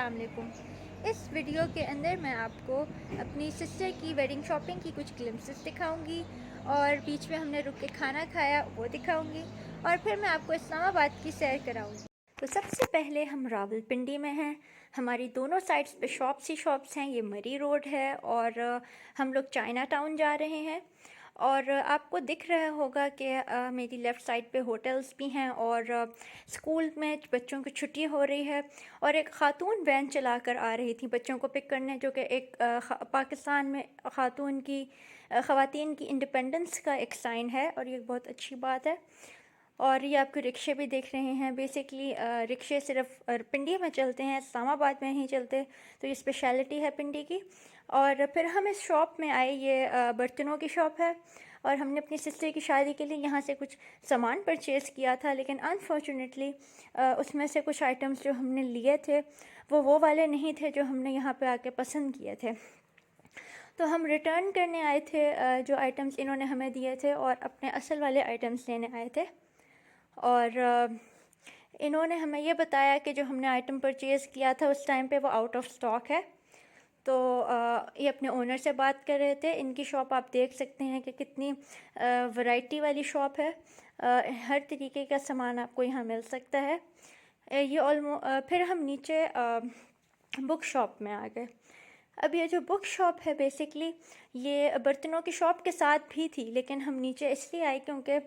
अस्सलाम वालेकुम। इस वीडियो के अंदर मैं आपको अपनी सिस्टर की वेडिंग शॉपिंग की कुछ ग्लिम्सेस दिखाऊंगी और बीच में हमने रुक के खाना खाया वो दिखाऊंगी और फिर मैं आपको इस्लामाबाद की सैर कराऊंगी। तो सबसे पहले हम रावलपिंडी में हैं। हमारी दोनों साइड्स पे शॉप्स ही शॉप्स हैं। ये मरी रोड है और हम लोग चाइना टाउन जा रहे हैं। और आपको दिख रहा होगा कि मेरी लेफ़्ट साइड पे होटल्स भी हैं और स्कूल में बच्चों की छुट्टी हो रही है और एक ख़ातून वैन चला कर आ रही थी बच्चों को पिक करने, जो कि एक पाकिस्तान में ख़वातीन की इंडिपेंडेंस का एक साइन है और ये बहुत अच्छी बात है। और ये आपके रिक्शे भी देख रहे हैं। बेसिकली रिक्शे सिर्फ पिंडी में चलते हैं, इस्लामाबाद में नहीं चलते, तो ये स्पेशलिटी है पिंडी की। और फिर हम इस शॉप में आए। ये बर्तनों की शॉप है और हमने अपनी सिस्टर की शादी के लिए यहाँ से कुछ सामान परचेज़ किया था, लेकिन अनफॉर्चुनेटली उसमें से कुछ आइटम्स जो हमने लिए थे वो वाले नहीं थे जो हमने यहाँ पे आके पसंद किए थे। तो हम रिटर्न करने आए थे जो आइटम्स इन्होंने हमें दिए थे और अपने असल वाले आइटम्स लेने आए थे। और इन्होंने हमें ये बताया कि जो हमने आइटम परचेज़ किया था उस टाइम पे वो आउट ऑफ स्टॉक है। तो ये अपने ओनर से बात कर रहे थे। इनकी शॉप आप देख सकते हैं कि कितनी वैरायटी वाली शॉप है। हर तरीके का सामान आपको यहाँ मिल सकता है। ये फिर हम नीचे बुक शॉप में आ गए। अब ये जो बुक शॉप है बेसिकली ये बर्तनों की शॉप के साथ भी थी, लेकिन हम नीचे इसलिए आए क्योंकि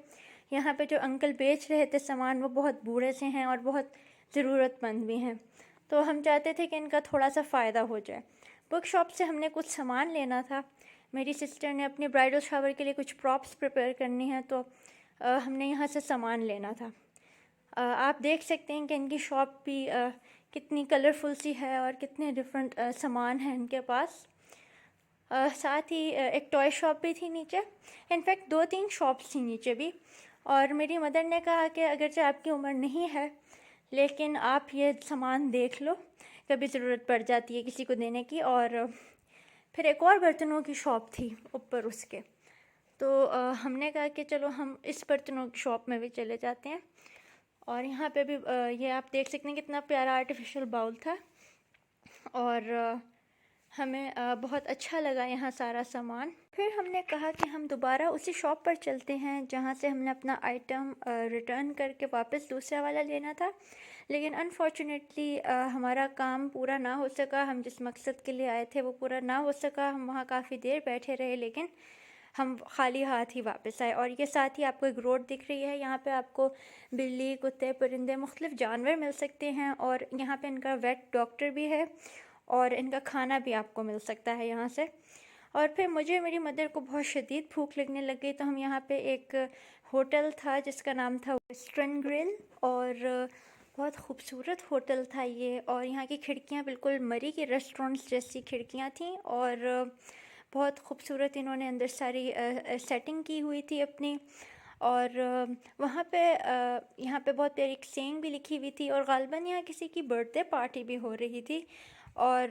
यहाँ पे जो अंकल बेच रहे थे सामान वो बहुत बूढ़े से हैं और बहुत ज़रूरतमंद भी हैं। तो हम चाहते थे कि इनका थोड़ा सा फ़ायदा हो जाए। बुक शॉप से हमने कुछ सामान लेना था। मेरी सिस्टर ने अपने ब्राइडल शावर के लिए कुछ प्रॉप्स प्रिपेयर करनी है, तो हमने यहाँ से सामान लेना था। आप देख सकते हैं कि इनकी शॉप भी कितनी कलरफुल सी है और कितने डिफरेंट सामान हैं इनके पास। साथ ही एक टॉय शॉप भी थी नीचे। इनफैक्ट 2-3 शॉप्स थी नीचे भी। और मेरी मदर ने कहा कि अगरचे आपकी उम्र नहीं है लेकिन आप ये सामान देख लो, कभी ज़रूरत पड़ जाती है किसी को देने की। और फिर एक और बर्तनों की शॉप थी ऊपर उसके, तो हमने कहा कि चलो हम इस बर्तनों की शॉप में भी चले जाते हैं। और यहाँ पे भी ये आप देख सकते हैं कितना प्यारा आर्टिफिशियल बाउल था और हमें बहुत अच्छा लगा यहाँ सारा सामान। फिर हमने कहा कि हम दोबारा उसी शॉप पर चलते हैं जहाँ से हमने अपना आइटम रिटर्न करके वापस दूसरा वाला लेना था, लेकिन अनफॉर्चुनेटली हमारा काम पूरा ना हो सका। हम जिस मकसद के लिए आए थे वो पूरा ना हो सका। हम वहाँ काफ़ी देर बैठे रहे लेकिन हम खाली हाथ ही वापस आए। और ये साथ ही आपको एक रोड दिख रही है, यहाँ पे आपको बिल्ली, कुत्ते, परिंदे, मुख्तलिफ जानवर मिल सकते हैं और यहाँ पे इनका वेट डॉक्टर भी है और इनका खाना भी आपको मिल सकता है यहाँ से। और फिर मुझे मेरी मदर को बहुत शदीद भूख लगने लग गई, तो हम यहाँ पे एक होटल था जिसका नाम था वेस्टर्न ग्रिल और बहुत ख़ूबसूरत होटल था ये। और यहाँ की खिड़कियाँ बिल्कुल मरी के रेस्टोरेंट्स जैसी खिड़कियाँ थीं और बहुत ख़ूबसूरत इन्होंने अंदर सारी सेटिंग की हुई थी अपनी। और वहाँ पे यहाँ पे बहुत प्यारी एक सेइंग भी लिखी हुई थी और ग़ालिबन यहाँ किसी की बर्थडे पार्टी भी हो रही थी और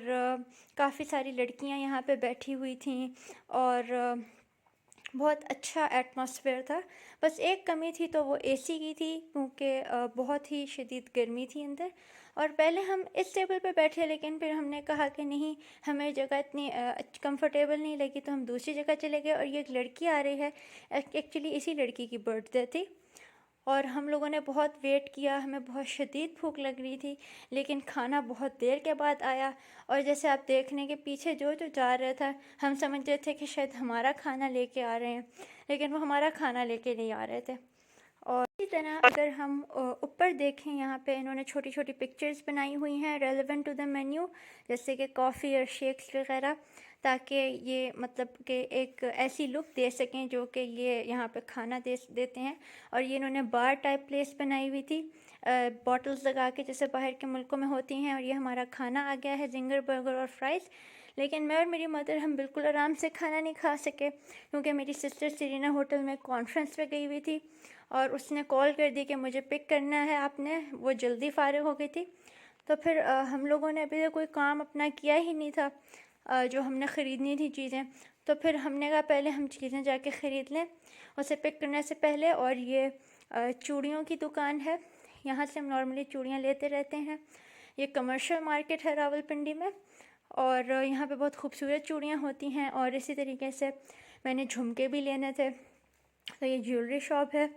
काफ़ी सारी लड़कियाँ यहाँ पे बैठी हुई थीं और बहुत अच्छा एटमॉस्फेयर था। बस एक कमी थी तो वो एसी की थी क्योंकि बहुत ही शदीद गर्मी थी अंदर। और पहले हम इस टेबल पे बैठे लेकिन फिर हमने कहा कि नहीं, हमें जगह इतनी कंफर्टेबल नहीं लगी, तो हम दूसरी जगह चले गए। और ये एक लड़की आ रही है, एक्चुअली इसी लड़की की बर्थडे थी और हम लोगों ने बहुत वेट किया। हमें बहुत शदीद भूख लग रही थी लेकिन खाना बहुत देर के बाद आया। और जैसे आप देखने के पीछे जो जो जा रहा था हम समझ रहे थे कि शायद हमारा खाना लेके आ रहे हैं, लेकिन वो हमारा खाना लेके नहीं आ रहे थे। और इसी तरह अगर हम ऊपर देखें, यहाँ पे इन्होंने छोटी छोटी पिक्चर्स बनाई हुई हैं रेलेवेंट टू द मेन्यू, जैसे कि कॉफ़ी और शेक्स वगैरह, ताकि ये मतलब कि एक ऐसी लुक दे सकें जो कि ये यहाँ पे खाना देते हैं। और ये इन्होंने बार टाइप प्लेस बनाई हुई थी बॉटल्स लगा के, जैसे बाहर के मुल्कों में होती हैं। और ये हमारा खाना आ गया है, जिंगर बर्गर और फ्राइज़। लेकिन मैं और मेरी मदर हम बिल्कुल आराम से खाना नहीं खा सके क्योंकि मेरी सिस्टर सीरीना होटल में कॉन्फ्रेंस पे गई हुई थी और उसने कॉल कर दी कि मुझे पिक करना है आपने। वो जल्दी फ़ारिग हो गई थी। तो फिर हम लोगों ने अभी तक कोई काम अपना किया ही नहीं था जो हमने ख़रीदनी थी चीज़ें। तो फिर हमने कहा पहले हम चीज़ें जाके ख़रीद लें उसे पिक करने से पहले। और ये चूड़ियों की दुकान है, यहाँ से हम नॉर्मली चूड़ियाँ लेते रहते हैं। ये कमर्शियल मार्केट है रावलपिंडी में, और यहाँ पे बहुत खूबसूरत चूड़ियाँ होती हैं। और इसी तरीके से मैंने झुमके भी लेने थे, तो ये ज्वेलरी शॉप है।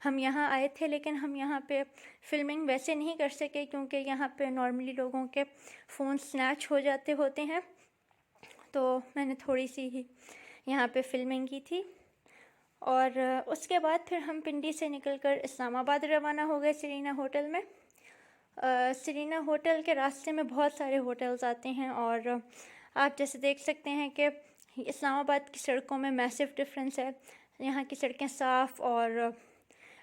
हम यहाँ आए थे, लेकिन हम यहाँ पे फ़िल्मिंग वैसे नहीं कर सके क्योंकि यहाँ पे नॉर्मली लोगों के फ़ोन स्नैच हो जाते होते हैं, तो मैंने थोड़ी सी ही यहाँ पे फ़िल्मिंग की थी। और उसके बाद फिर हम पिंडी से निकलकर इस्लामाबाद रवाना हो गए सरीना होटल में। सरीना होटल के रास्ते में बहुत सारे होटल्स आते हैं, और आप जैसे देख सकते हैं कि इस्लामाबाद की सड़कों में मैसिव डिफरेंस है। यहाँ की सड़कें साफ़ और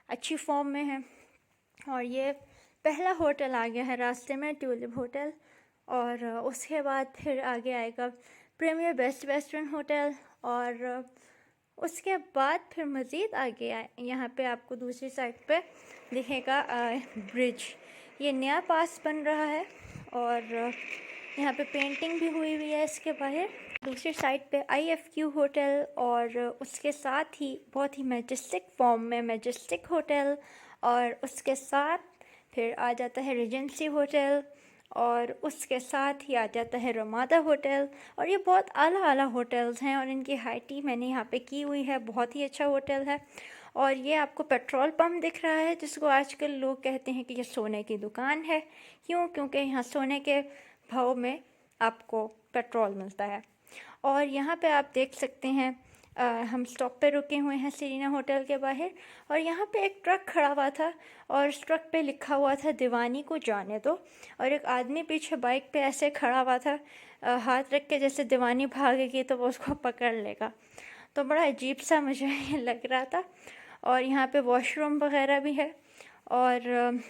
अच्छी फॉर्म में हैं। और ये पहला होटल आ गया है रास्ते में, ट्यूलिप होटल, और उसके बाद फिर आगे आएगा प्रीमियर बेस्ट वेस्टर्न होटल, और उसके बाद फिर मज़ीद आगे यहाँ पे आपको दूसरी साइड पे दिखेगा ब्रिज। ये नया पास बन रहा है, और यहाँ पे पेंटिंग भी हुई हुई है इसके बाहर। दूसरी साइड पे IFQ होटल, और उसके साथ ही बहुत ही मैजेस्टिक फॉर्म में मैजेस्टिक होटल, और उसके साथ फिर आ जाता है रीजेंसी होटल, और उसके साथ ही आ जाता है रमादा होटल। और ये बहुत आला होटल्स हैं, और इनकी हाइटी मैंने यहाँ पे की हुई है। बहुत ही अच्छा होटल है। और ये आपको पेट्रोल पंप दिख रहा है, जिसको आजकल लोग कहते हैं कि ये सोने की दुकान है। क्यों? क्योंकि यहाँ सोने के भाव में आपको पेट्रोल मिलता है। और यहाँ पे आप देख सकते हैं हम स्टॉप पे रुके हुए हैं सरीना होटल के बाहर, और यहाँ पे एक ट्रक खड़ा हुआ था, और उस ट्रक पे लिखा हुआ था दीवानी को जाने दो। और एक आदमी पीछे बाइक पे ऐसे खड़ा हुआ था, हाथ रख के, जैसे दीवानी भागेगी तो वो उसको पकड़ लेगा। तो बड़ा अजीब सा मुझे ये लग रहा था। और यहाँ पे वॉशरूम वगैरह भी है। और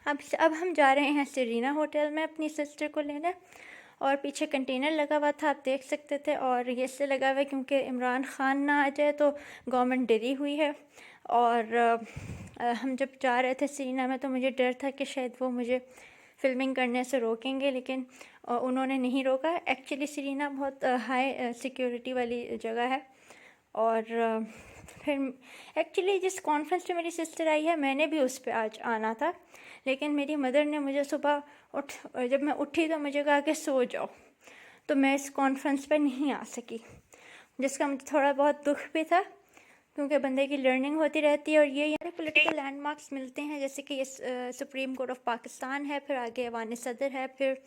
अब हम जा रहे हैं सरीना होटल में अपनी सिस्टर को लेने, और पीछे कंटेनर लगा हुआ था, आप देख सकते थे। और ये इससे लगा हुआ है क्योंकि इमरान ख़ान ना आ जाए, तो गवर्नमेंट डरी हुई है। और हम जब जा रहे थे सरीना में तो मुझे डर था कि शायद वो मुझे फ़िल्मिंग करने से रोकेंगे, लेकिन उन्होंने नहीं रोका। एक्चुअली सरीना बहुत हाई सिक्योरिटी वाली जगह है। और फिर एक्चुअली जिस कॉन्फ्रेंस पे मेरी सिस्टर आई है, मैंने भी उस पर आज आना था, लेकिन मेरी मदर ने मुझे सुबह जब मैं उठी तो मुझे कहा कि सो जाओ, तो मैं इस कॉन्फ्रेंस पे नहीं आ सकी, जिसका मुझे थोड़ा बहुत दुख भी था, क्योंकि बंदे की लर्निंग होती रहती है। और ये यहाँ पॉलिटिकल लैंडमार्क्स मिलते हैं, जैसे कि ये सुप्रीम कोर्ट ऑफ पाकिस्तान है, फिर आगे ऐवान सदर है, फिर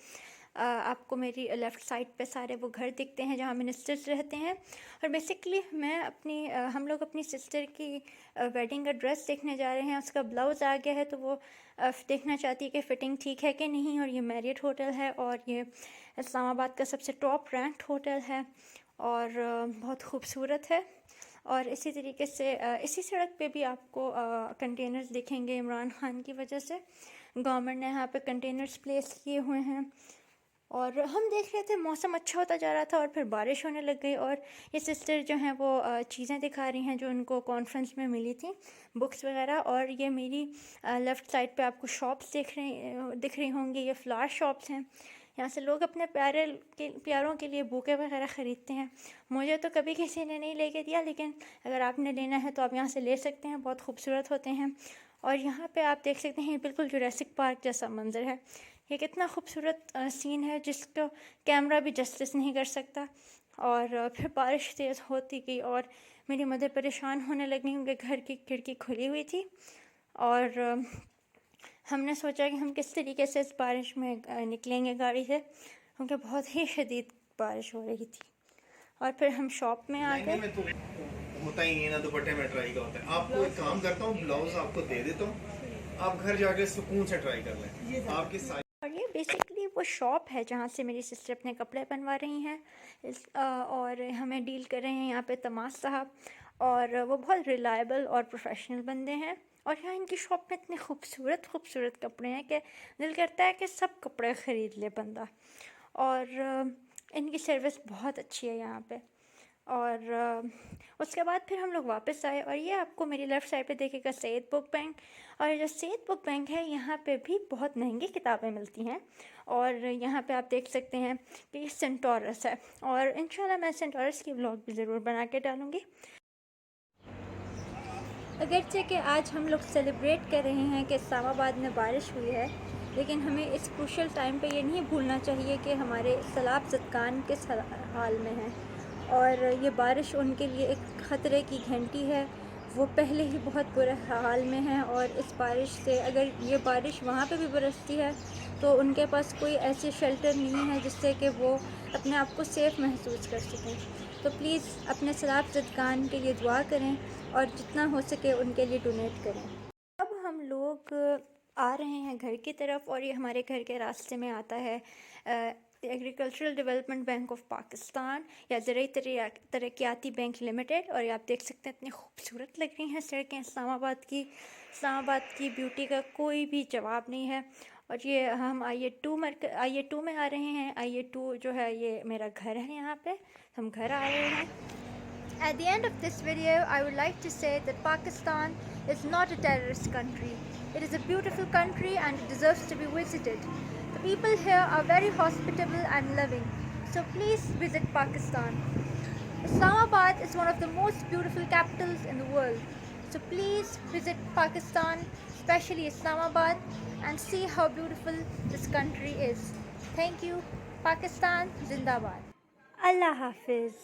आपको मेरी लेफ़्ट साइड पे सारे वो घर दिखते हैं जहाँ मिनिस्टर्स रहते हैं। और बेसिकली मैं हम लोग अपनी सिस्टर की वेडिंग का ड्रेस देखने जा रहे हैं। उसका ब्लाउज़ आ गया है, तो वो देखना चाहती है कि फ़िटिंग ठीक है कि नहीं। और ये मैरियट होटल है, और ये इस्लामाबाद का सबसे टॉप रैंक्ड होटल है, और बहुत खूबसूरत है। और इसी तरीके से इसी सड़क पे भी आपको कंटेनर्स दिखेंगे। इमरान ख़ान की वजह से गवर्नमेंट ने यहाँ पे कंटेनर्स प्लेस किए हुए हैं। और हम देख रहे थे, मौसम अच्छा होता जा रहा था, और फिर बारिश होने लग गई। और ये सिस्टर जो हैं वो चीज़ें दिखा रही हैं जो उनको कॉन्फ्रेंस में मिली थी, बुक्स वगैरह। और ये मेरी लेफ़्ट साइड पे आपको शॉप्स दिख रही होंगी, ये फ्लावर शॉप्स हैं। यहाँ से लोग अपने प्यारों के लिए बुके वगैरह ख़रीदते हैं। मुझे तो कभी किसी ने नहीं लेके दिया, लेकिन अगर आपने लेना है तो आप यहाँ से ले सकते हैं, बहुत खूबसूरत होते हैं। और यहाँ पे आप देख सकते हैं बिल्कुल जुरासिक पार्क जैसा मंज़र है। ये कितना खूबसूरत सीन है जिसको कैमरा भी जस्टिस नहीं कर सकता। और फिर बारिश तेज़ होती गई, और मेरी मदर परेशान होने लगी क्योंकि घर की खिड़की खुली हुई थी। और हमने सोचा कि हम किस तरीके से इस बारिश में निकलेंगे गाड़ी से, क्योंकि बहुत ही शदीद बारिश हो रही थी। और फिर हम शॉप में आ गए। तो होता ही है ना, दुपट्टे में ट्राई का होता है। आपको एक काम करता हूँ, ब्लाउज आपको दे देता हूँ, आप घर जाके सुकून से ट्राई कर लें आपकी सारी। और ये बेसिकली वो शॉप है जहाँ से मेरी सिस्टर अपने कपड़े बनवा रही हैं और हमें डील कर रहे हैं यहाँ पे तमाश साहब। और वो बहुत रिलायबल और प्रोफेशनल बंदे हैं। और यहाँ इनकी शॉप में इतने खूबसूरत खूबसूरत कपड़े हैं कि दिल करता है कि सब कपड़े ख़रीद ले बंदा। और इनकी सर्विस बहुत अच्छी है यहाँ पे। और उसके बाद फिर हम लोग वापस आए, और ये आपको मेरी लेफ़्ट साइड पे देखेगा सैयद बुक बैंक। और जो सैयद बुक बैंक है, यहाँ पे भी बहुत महंगी किताबें मिलती हैं। और यहाँ पे आप देख सकते हैं कि ये सेंटोरस है, और इंशाल्लाह मैं सेंटोरस की व्लॉग भी ज़रूर बना के डालूँगी। अगरचे कि आज हम लोग सेलिब्रेट कर रहे हैं कि इस्लामाबाद में बारिश हुई है, लेकिन हमें इस क्रूशल टाइम पे ये नहीं भूलना चाहिए कि हमारे सैलाब ज़दगान किस हाल में हैं, और ये बारिश उनके लिए एक ख़तरे की घंटी है। वो पहले ही बहुत बुरे हाल में हैं, और इस बारिश से अगर ये बारिश वहाँ पे भी बरसती है तो उनके पास कोई ऐसे शेल्टर नहीं है जिससे कि वो अपने आप को सेफ़ महसूस कर सकें। तो प्लीज़ अपने सैलाब ज़दगान के लिए दुआ करें और जितना हो सके उनके लिए डोनेट करें। अब हम लोग आ रहे हैं घर की तरफ, और ये हमारे घर के रास्ते में आता है agricultural development bank of Pakistan या ज़राई तरक्याती बैंक लिमिटेड। और ये आप देख सकते हैं इतनी खूबसूरत लग रही हैं सड़कें इस्लामाबाद की। इस्लामाबाद की ब्यूटी का कोई भी जवाब नहीं है। और ये हम IA2 में आ रहे हैं। IA2 जो है ये मेरा घर है, यहाँ पे हम घर आ रहे हैं। At the end of this video, I would like to say that Pakistan is not a terrorist country. It is a beautiful country and it deserves to be visited. The people here are very hospitable and loving. So please visit Pakistan. Islamabad is one of the most beautiful capitals in the world. So please visit Pakistan, especially Islamabad, and see how beautiful this country is. Thank you. Pakistan Zindabad. Allah Hafiz.